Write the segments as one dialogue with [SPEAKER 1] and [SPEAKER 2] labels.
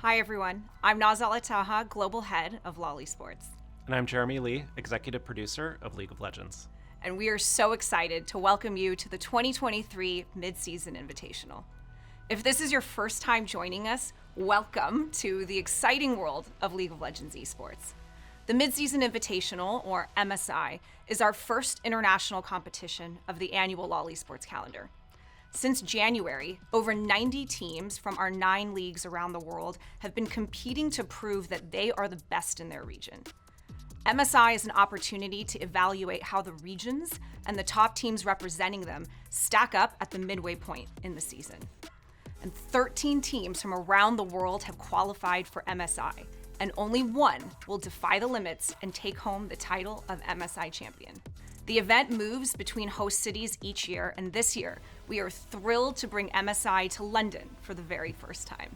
[SPEAKER 1] Hi everyone, I'm Nazala Taha, Global Head of LoL Esports.
[SPEAKER 2] And I'm Jeremy Lee, Executive Producer of League of Legends.
[SPEAKER 1] And we are so excited to welcome you to the 2023 Mid-Season Invitational. If this is your first time joining us, welcome to the exciting world of League of Legends esports. The Mid-Season Invitational, or MSI, is our first international competition of the annual LoL Esports calendar. Since January, over 90 teams from our 9 leagues around the world have been competing to prove that they are the best in their region. MSI is an opportunity to evaluate how the regions and the top teams representing them stack up at the midway point in the season. And 13 teams from around the world have qualified for MSI, and only one will defy the limits and take home the title of MSI champion. The event moves between host cities each year, and this year, we are thrilled to bring MSI to London for the very first time.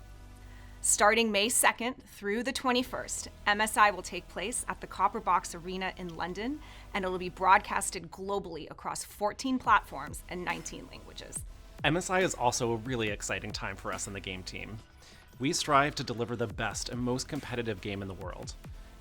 [SPEAKER 1] Starting May 2nd through the 21st, MSI will take place at the Copper Box Arena in London, and it will be broadcasted globally across 14 platforms and 19 languages.
[SPEAKER 2] MSI is also a really exciting time for us in the game team. We strive to deliver the best and most competitive game in the world.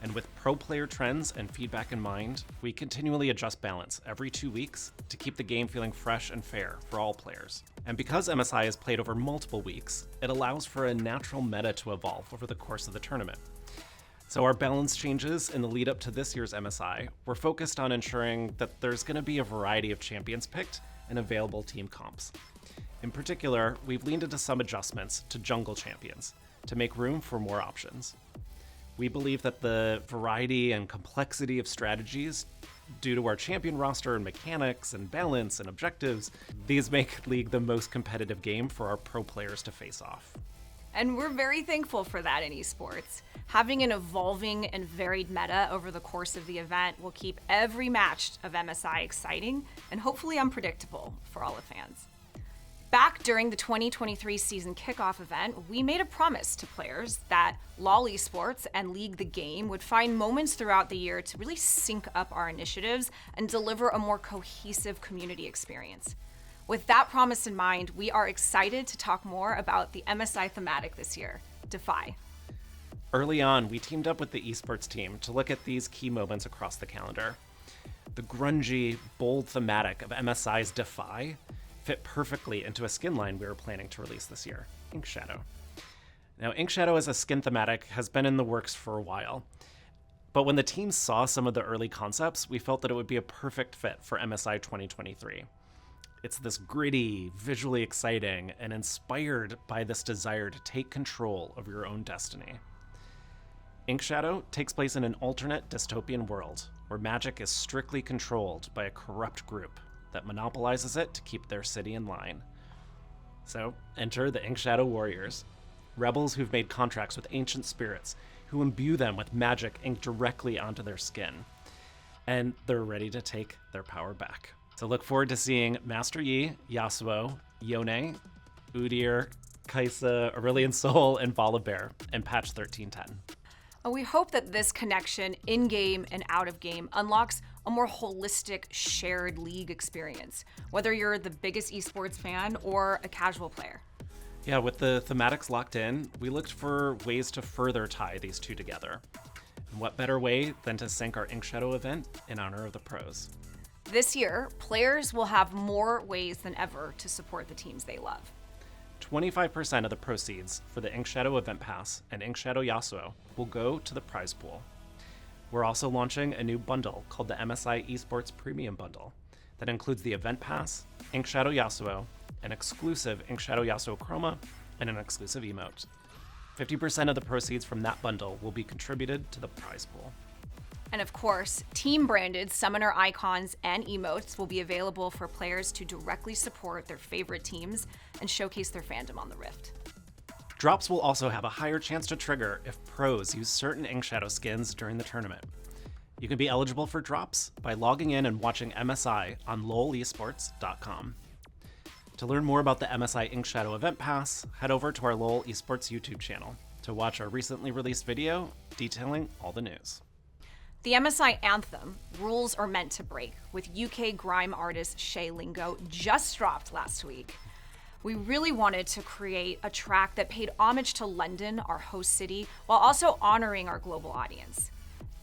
[SPEAKER 2] And with pro player trends and feedback in mind, we continually adjust balance every 2 weeks to keep the game feeling fresh and fair for all players. And because MSI is played over multiple weeks, it allows for a natural meta to evolve over the course of the tournament. So our balance changes in the lead up to this year's MSI were focused on ensuring that there's going to be a variety of champions picked and available team comps. In particular, we've leaned into some adjustments to jungle champions to make room for more options. We believe that the variety and complexity of strategies, due to our champion roster and mechanics and balance and objectives, these make League the most competitive game for our pro players to face off.
[SPEAKER 1] And we're very thankful for that in esports. Having an evolving and varied meta over the course of the event will keep every match of MSI exciting and hopefully unpredictable for all the fans. Back during the 2023 season kickoff event, we made a promise to players that LoL Esports and League the Game would find moments throughout the year to really sync up our initiatives and deliver a more cohesive community experience. With that promise in mind, we are excited to talk more about the MSI thematic this year, Defy.
[SPEAKER 2] Early on, we teamed up with the esports team to look at these key moments across the calendar. The grungy, bold thematic of MSI's Defy fit perfectly into a skin line we were planning to release this year, Ink Shadow. Now, Ink Shadow as a skin thematic has been in the works for a while, but when the team saw some of the early concepts, we felt that it would be a perfect fit for MSI 2023. It's this gritty, visually exciting, and inspired by this desire to take control of your own destiny. Ink Shadow takes place in an alternate dystopian world where magic is strictly controlled by a corrupt group that monopolizes it to keep their city in line. So, enter the Ink Shadow Warriors, rebels who've made contracts with ancient spirits who imbue them with magic inked directly onto their skin. And they're ready to take their power back. So look forward to seeing Master Yi, Yasuo, Yone, Udyr, Kai'Sa, Aurelion Sol, and Volibear in patch 1310.
[SPEAKER 1] We hope that this connection in-game and out-of-game unlocks a more holistic, shared League experience, whether you're the biggest esports fan or a casual player.
[SPEAKER 2] Yeah, with the thematics locked in, we looked for ways to further tie these two together. And what better way than to sync our Ink Shadow event in honor of the pros?
[SPEAKER 1] This year, players will have more ways than ever to support the teams they love.
[SPEAKER 2] 25% of the proceeds for the Ink Shadow Event Pass and Ink Shadow Yasuo will go to the prize pool. We're also launching a new bundle called the MSI Esports Premium Bundle that includes the Event Pass, Ink Shadow Yasuo, an exclusive Ink Shadow Yasuo Chroma, and an exclusive emote. 50% of the proceeds from that bundle will be contributed to the prize pool.
[SPEAKER 1] And of course, team-branded summoner icons and emotes will be available for players to directly support their favorite teams and showcase their fandom on the Rift.
[SPEAKER 2] Drops will also have a higher chance to trigger if pros use certain Ink Shadow skins during the tournament. You can be eligible for drops by logging in and watching MSI on lolesports.com. To learn more about the MSI Ink Shadow Event Pass, head over to our LoL Esports YouTube channel to watch our recently released video detailing all the news.
[SPEAKER 1] The MSI anthem, Rules Are Meant to Break, with UK grime artist Shay Lingo, just dropped last week. We really wanted to create a track that paid homage to London, our host city, while also honoring our global audience.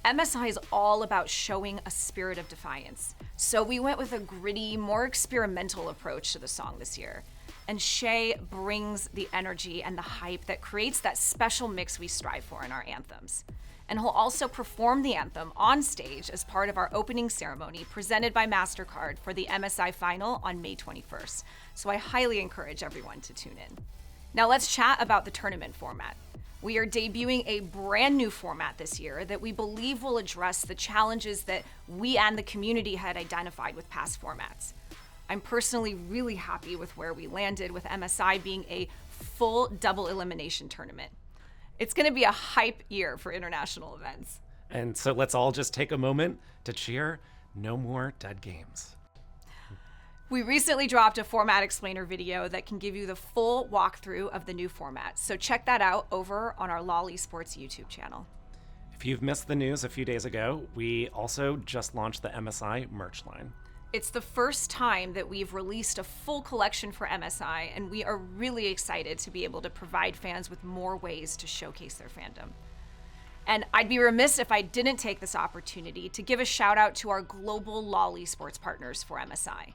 [SPEAKER 1] MSI is all about showing a spirit of defiance. So we went with a gritty, more experimental approach to the song this year. And Shay brings the energy and the hype that creates that special mix we strive for in our anthems. And he'll also perform the anthem on stage as part of our opening ceremony presented by MasterCard for the MSI Final on May 21st. So I highly encourage everyone to tune in. Now let's chat about the tournament format. We are debuting a brand new format this year that we believe will address the challenges that we and the community had identified with past formats. I'm personally really happy with where we landed with MSI being a full double elimination tournament. It's going to be a hype year for international events.
[SPEAKER 2] And so let's all just take a moment to cheer. No more dead games.
[SPEAKER 1] We recently dropped a format explainer video that can give you the full walkthrough of the new format. So check that out over on our LOL Esports YouTube channel.
[SPEAKER 2] If you've missed the news a few days ago, we also just launched the MSI merch line.
[SPEAKER 1] It's the first time that we've released a full collection for MSI, and we are really excited to be able to provide fans with more ways to showcase their fandom. And I'd be remiss if I didn't take this opportunity to give a shout out to our global LOL Esports partners for MSI.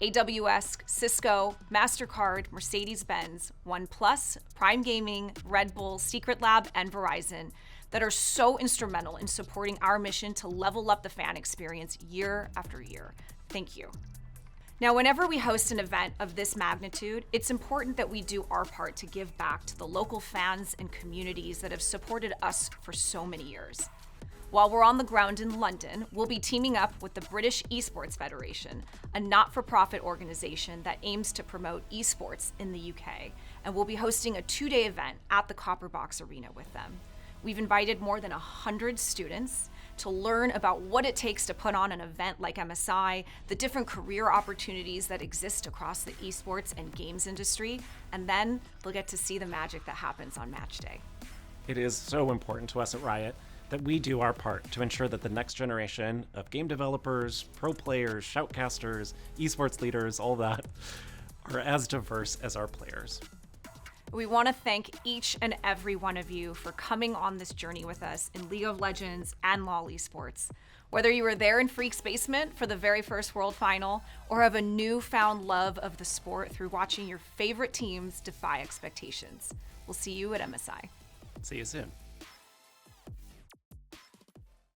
[SPEAKER 1] AWS, Cisco, MasterCard, Mercedes-Benz, OnePlus, Prime Gaming, Red Bull, Secret Lab, and Verizon that are so instrumental in supporting our mission to level up the fan experience year after year. Thank you. Now, whenever we host an event of this magnitude, it's important that we do our part to give back to the local fans and communities that have supported us for so many years. While we're on the ground in London, we'll be teaming up with the British Esports Federation, a not-for-profit organization that aims to promote esports in the UK, and we'll be hosting a 2-day event at the Copper Box Arena with them. We've invited more than 100 students to learn about what it takes to put on an event like MSI, the different career opportunities that exist across the esports and games industry, and then they'll get to see the magic that happens on match day.
[SPEAKER 2] It is so important to us at Riot that we do our part to ensure that the next generation of game developers, pro players, shoutcasters, esports leaders, all that, are as diverse as our players.
[SPEAKER 1] We want to thank each and every one of you for coming on this journey with us in League of Legends and LOL Esports. Whether you were there in Freak's basement for the very first World Final or have a newfound love of the sport through watching your favorite teams defy expectations. We'll see you at MSI.
[SPEAKER 2] See you soon.